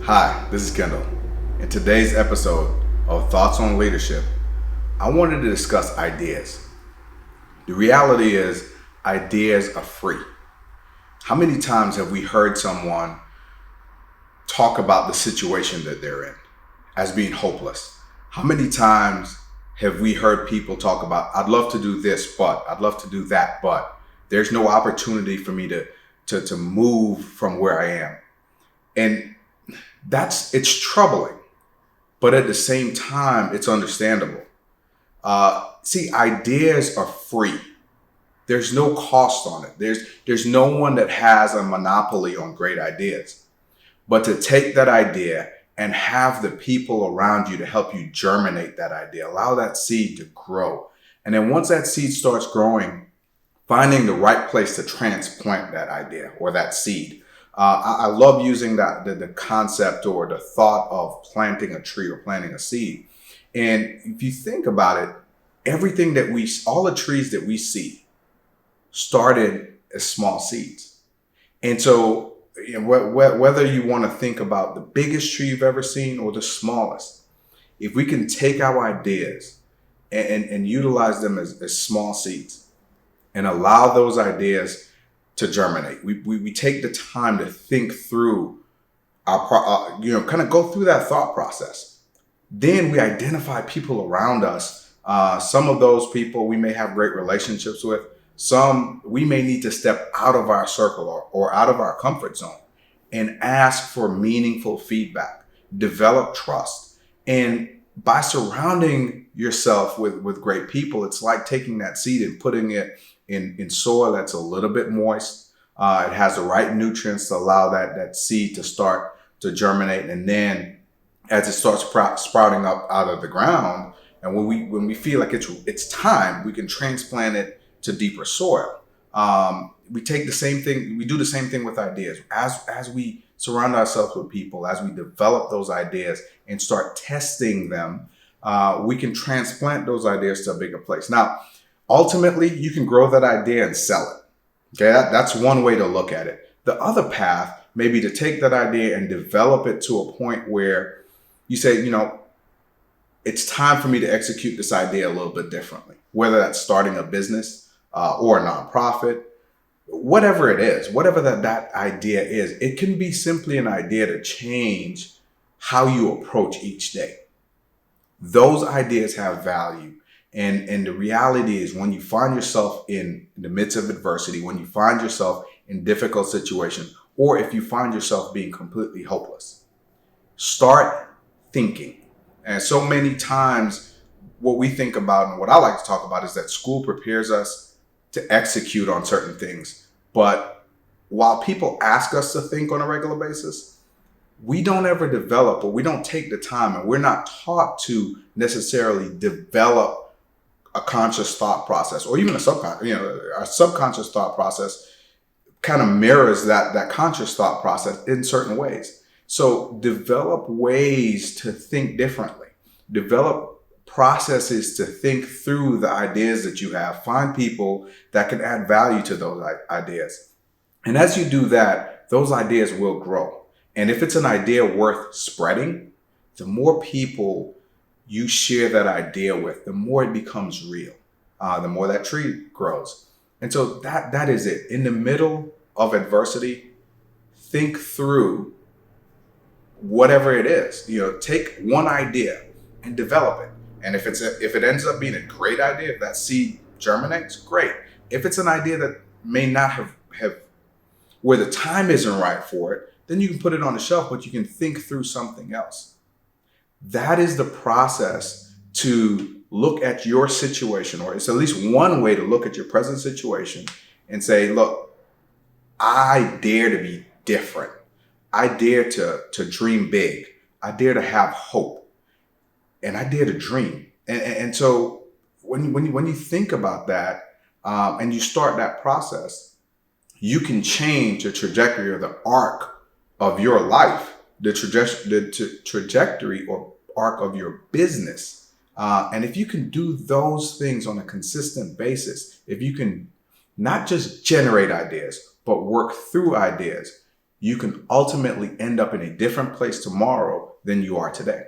Hi, this is Kendall. In today's episode of Thoughts on Leadership, I wanted to discuss ideas. The reality is, ideas are free. How many times have we heard someone talk about the situation that they're in as being hopeless? How many times have we heard people talk about, I'd love to do this, but I'd love to do that, but there's no opportunity for me to move from where I am. And it's troubling, but at the same time, it's understandable. Ideas are free. There's no cost on it. There's no one that has a monopoly on great ideas. But to take that idea and have the people around you to help you germinate that idea, allow that seed to grow. And then once that seed starts growing, finding the right place to transplant that idea or that seed. I love using the concept or the thought of planting a tree or planting a seed. And if you think about it, all the trees that we see started as small seeds. And so whether you want to think about the biggest tree you've ever seen or the smallest, if we can take our ideas and utilize them as small seeds and allow those ideas to germinate. We take the time to think through kind of go through that thought process. Then we identify people around us. Some of those people we may have great relationships with. Some we may need to step out of our circle or out of our comfort zone and ask for meaningful feedback, develop trust. And by surrounding yourself with great people, it's like taking that seed and putting it in soil that's a little bit moist. It has the right nutrients to allow that seed to start to germinate. And then as it starts sprouting up out of the ground, and when we feel like it's time, we can transplant it to deeper soil. We take the same thing. We do the same thing with ideas. As we surround ourselves with people, as we develop those ideas and start testing them, we can transplant those ideas to a bigger place. Now, ultimately, you can grow that idea and sell it. Okay, that's one way to look at it. The other path may be to take that idea and develop it to a point where you say, it's time for me to execute this idea a little bit differently. Whether that's starting a business or a nonprofit, whatever it is, whatever that idea is, it can be simply an idea to change how you approach each day. Those ideas have value. And the reality is when you find yourself in the midst of adversity, when you find yourself in difficult situations, or if you find yourself being completely hopeless, start thinking. And so many times what we think about and what I like to talk about is that school prepares us to execute on certain things. But while people ask us to think on a regular basis, we don't ever develop, or we don't take the time, and we're not taught to necessarily develop a conscious thought process, or even a subconscious thought process kind of mirrors that conscious thought process in certain ways. So develop ways to think differently, develop processes to think through the ideas that you have, find people that can add value to those ideas. And as you do that, those ideas will grow. And if it's an idea worth spreading, the more people you share that idea with, the more it becomes real, the more that tree grows. And so that is it. In the middle of adversity, think through whatever it is. Take one idea and develop it. And if it ends up being a great idea, if that seed germinates, great. If it's an idea that may not have where the time isn't right for it, then you can put it on the shelf, but you can think through something else. That is the process to look at your situation, or it's at least one way to look at your present situation and say, look, I dare to be different. I dare to dream big. I dare to have hope. And I dare to dream. And so when you think about that and you start that process, you can change the trajectory or the arc of your life, the trajectory or arc of your business. And if you can do those things on a consistent basis, if you can not just generate ideas, but work through ideas, you can ultimately end up in a different place tomorrow than you are today.